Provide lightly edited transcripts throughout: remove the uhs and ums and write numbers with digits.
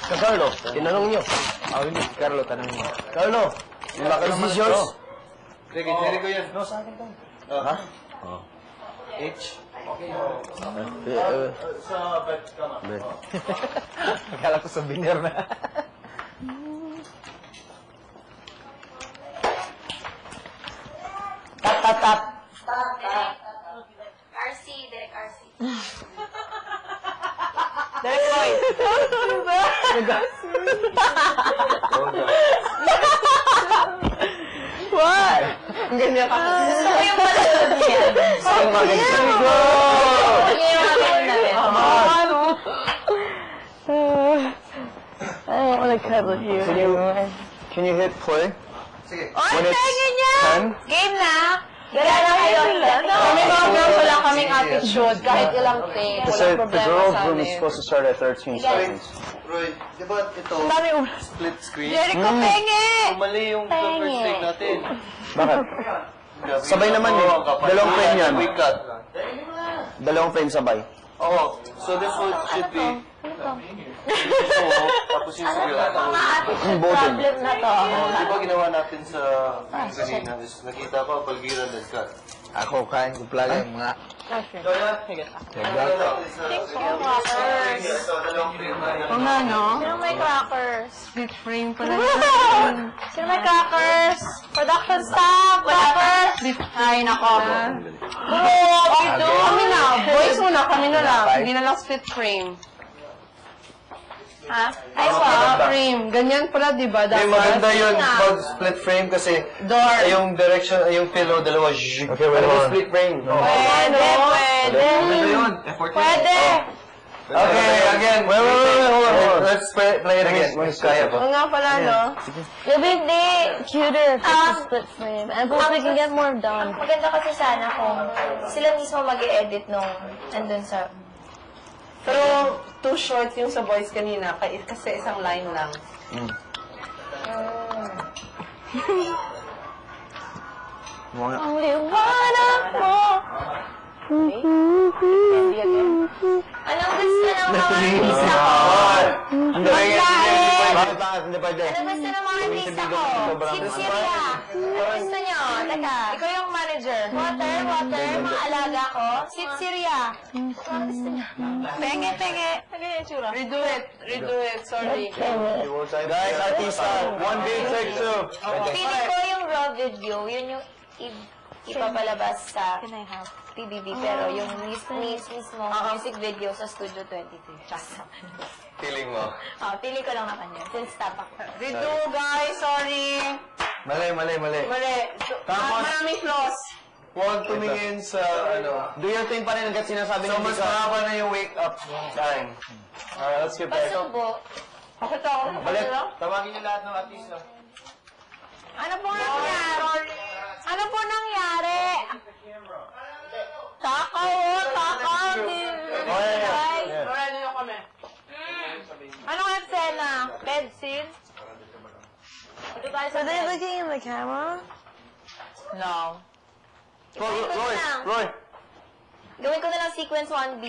Carlo, tinanong nyo. Hindi, si Carlo, tanong mo. Carlo, is this yours? Sige, siri ko yan. No, sa akin to. Ha? H. Sa bet ka na. Akala ko souvenir na. Tap, tap, tap. RC, direct RC. Direct Lloyd. What? Ang ganyan ka. Gusto ko yung palunod niya. Ang magaling. Go! Yan yung mga namin. Ano? I don't want to cuddle you. Can you hit play? Sige. Oy, tingin niya! 10? Game na! Gala na kayo. Kami mga girls, wala kaming attitude. Kahit ilang take. Kasi Walang the problema girls' sa room is amin. supposed to start at 13 seconds. Roy, di ba ito, Ang dami ulo. split screen? Jericho, penge! Mali yung first take natin. Bakit? Sabay naman eh. Dalawang frame yan. Quick cut. Dalawang frame sabay. Oo. So this one should be... Tapos yung sila. Mga attitude Ang boden. problem na to. Di ba ginawa natin sa kanina? Nakita ko, palgiran and cut. Ako, kain ko pala yung mga... Okay. So yan. Thanks for crackers. O nga, no? Sino may crackers? Split frame pala. Sino may crackers? Production staff! Crackers! Ay, nako. Kami na. Boys muna, kami na lang. Hindi na lang split frame. Ha? Ay, split frame. Ganyan pala, di ba? Hindi, maganda yun pag split frame kasi Door. yung direction, yung pillow, dalawa. Okay, wait, hold on. Split frame. Pwede, pwede. Maganda yun. Pwede! Okay, again. Wait, hold on. Let's play it again. Kaya Oo ba? nga pala, no? Yung hindi Cuter if it's a split frame. And plus we can get more done. Maganda kasi sana kung sila mismo mag-e-edit nung andun sa... Pero too short yung sa boys kanina kasi isang line lang. Ang liwanag mo. Anong gusto ng mga artista ko? Bakit? Hindi pwede. Anong gusto ng mga artista ko? Sinceria. Gusto nyo? Teka. Ikaw yung manager. Water, mga alaga ko. Sinceria. Ano gusto nyo? Penge. Ano yung itsura? Redo it. Sorry. Guys, artista. 1B, take 2. Feeling ko yung raw video, yun yung ipapalabas sa Can I have? PBB, pero yung mismo music video sa Studio 23. Feeling mo. Pili ko lang naman yun. Since tapak. Redo, guys. Sorry. Mali. Mali. Maraming flaws. Huwag tumingin sa ano. Do your thing pa rin hanggat sinasabi So, ng mas mahaba na yung wake up time. Alright, let's get back. Pasubo. Bakit ako? Balik. Ano? Tawagin niyo lahat ng artista. Ano po nangyari? Ano po nangyari? Takaw. Ready na kami. Anong eksena? Bed scene? Ito tayo sa Are they bed. looking in the camera? No. Roy. Gawin ko na lang sequence 1B.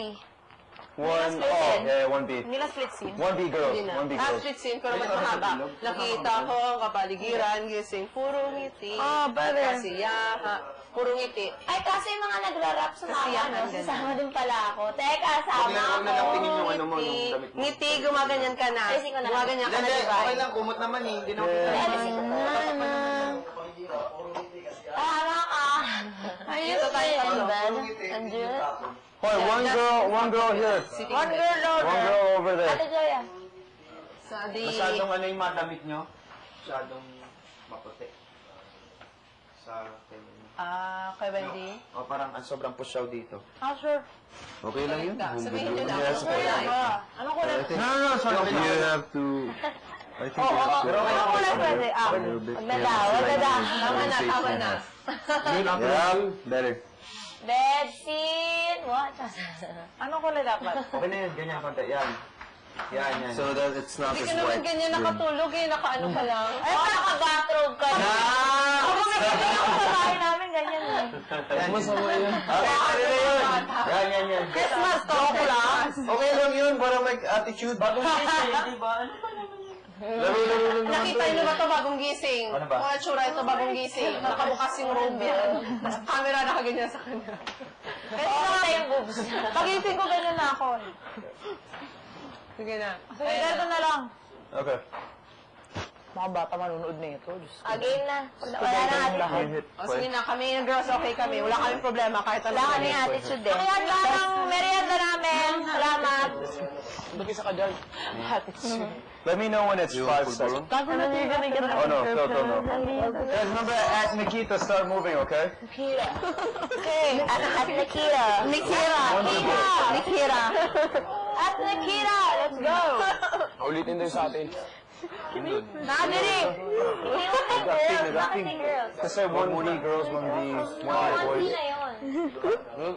1, yeah, 1B. Hindi na split scene. 1B girls. Hindi na. 1B girls. Split scene, pero mas mahaba. Nakita ko ang kapaligiran, gising, puro ngiti. better. Kasiyahan, puro ngiti. Ay, kasi yung mga nagra-rap sumama, Kasiyahan, no? ganun. Sasama din pala ako. Teka, sama Huwag na lang ako. tingin yung ano mo, yung damit mo. Ngiti, gumaganyan ka na. Ayusin ko na lang. Gumaganyan ka na, di ba? Okay lang, kumot naman eh. Hindi naman kita. Ayusin ko na. Tama ka. Dito tayo In tatlo. bed and do it? Hoy, one girl here. One girl over. One girl over there. Ate Joya. Sa di... Masyadong ano yung madamit nyo? Masyadong maputi. Sa kay Wendy? O parang sobrang pusyaw dito. Sure. Okay lang yun. Sabihin nyo lang. Yes, Ano kulay? Ano kulay? No, sorry. You have to... I think you have to... Ano kulay pwede? Wag na daw, wag na daw. Tama na. Yeah, better. Bed scene. What? Anong kulay dapat? Okay na yun, ganyan konti. Yan. Yan. So that it's not Hindi as ka naman white. ganyan nakatulog eh, nakaano ka lang. Ay, naka-bathrobe ka na. Ako ganyan ako sa bahay namin, ganyan eh. Masama yun. Okay na yun. Yan. Christmas to, class. Okay lang yun para may attitude. Bagong face eh, di ba? Ano ba Laro naman Nakita tayo. niyo ba ito bagong gising? Ano ba? Mga tsura ito bagong gising. Nakabukas yung robe yan. Camera nakaganyan sa kanya. Kasi nakita yung boobs. Pagising ko, ganyan na ako. Sige na. Sige, ganito na lang. Okay. Mga bata manonood na ito. Diyos ko. Game na. Wala na attitude. O sige na, kami yung girls, okay kami. Wala kaming problema kahit ano. Wala kaming attitude eh. Kaya lang ang merienda namin. Salamat. Mag-isa ka dyan. Let me know when it's 5 seconds. That's when you're gonna get Oh no, no. Guys, remember at Nikita, start moving, okay? Okay, at Nikita. Nikita. Nikita. At Nikita. Let's go. Ulitin din sa atin. Nakadiri. Bakit si girls? Kasi 1B girls, 1B boys. na yun.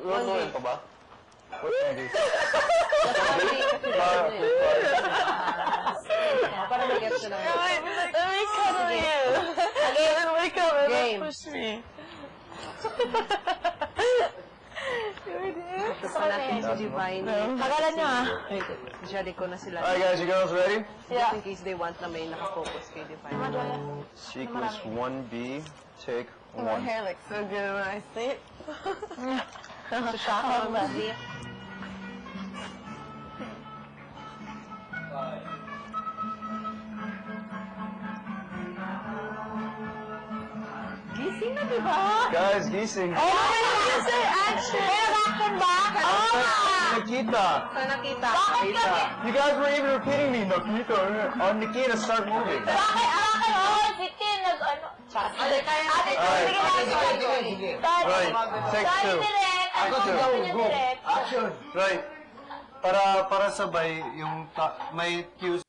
Luluin pa ba? What's 1B? Para mag-get ko na. Let me cuddle you. Then wake up and Game. push me. Gusto natin si Divine. Tagalan nyo ah. Jericho na sila. Alright guys, you girls ready? Just in case they want na may nakafocus kay Divine. Sequence 1B, take My 1. hair looks so good when I sleep. So, shock on sleep. Gising na, diba? Guys, gising. Oh my God, sir, action! May nag-action ba? Oo nga! Nikita! So, nakita. Bakit kami? You guys were even repeating me, Nikita. Oh, Nikita, start moving. Bakit? Oh, si Tin nag-ano? Ate, sige lang. Right, take Sorry, 2. direct. Ano sabi niyo, direct? Right. Para sabay yung may cues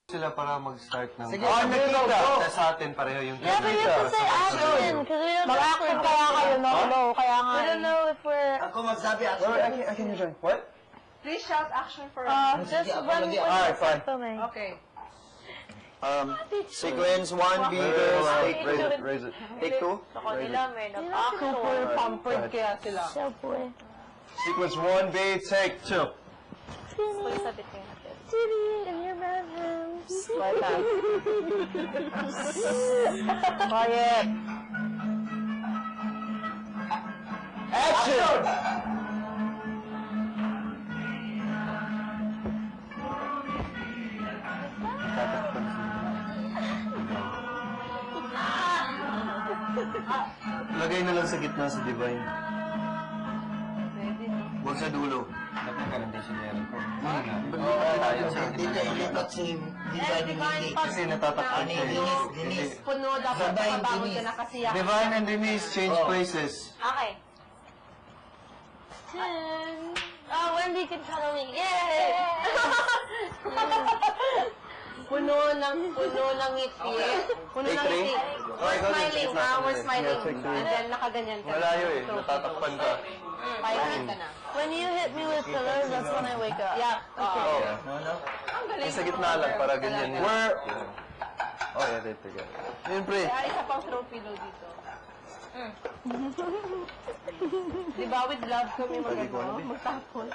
sila para mag-start ng... Sige, Nakita! Sa atin pareho yung... Yeah, but you have to say action because we don't know. Mag-action kaya kayo, no? Hello, kaya nga. We don't know if we're. I can join. What? Please shout action for Just when Alright, fine. filming. Okay. Sequence 1B, girls, take raise it. Take 2. Sa kanila may nag-action. Super pampered kaya sila. So boy. Sequence 1B, take 2. Uy, sabit niyo natin. City in your bedrooms. Quiet. Action! Lagay na lang sa gitna sa Divine. Huwag sa dulo. Kasi natatakot siya. Puno, dapat makabangon ka na kasi yan. Divine and Denise change places. Okay. Oh, Wendy can cuddle me. Yay! Puno ng ngiti. Puno ng ngiti. We're smiling, we're smiling. And then nakaganyan ka. Malayo eh, natatakpan ka. Pahingan ka na. When you hit me with pillows, that's when I wake up. Yeah. Oo. Ang galing. Sa gitna lang, para ganyan yun. Where? Oh, yeah, they together. Yun, pre. Kaya isa pang throw pillow dito. Di ba with love kami magtapon?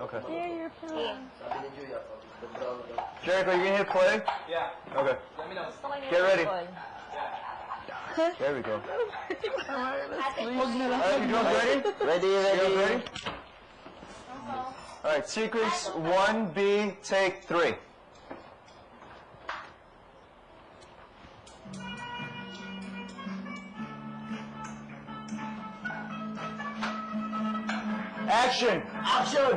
Okay. Here, your pillow. Jericho, you can hit play? Yeah. Okay. Let me know. Get ready. There we go. Alright, you girls ready? Ready. Ready? Alright, sequence 1B, take 3. Action! Action!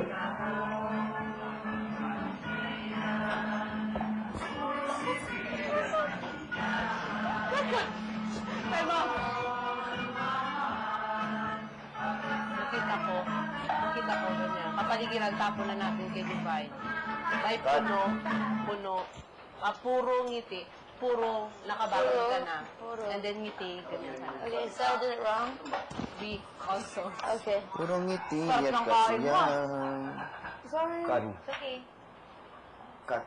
Nakita ko ganyan. Kapaligiran tapo na natin kay Divine. Dahil puno, puro ngiti, puro nakabangon ka na. And then ngiti, ganyan sana. Okay, so I did it wrong. We also. Okay. Purong ngiti Sarap ng kain mo. yan. Sorry. Cut. Okay. Cut.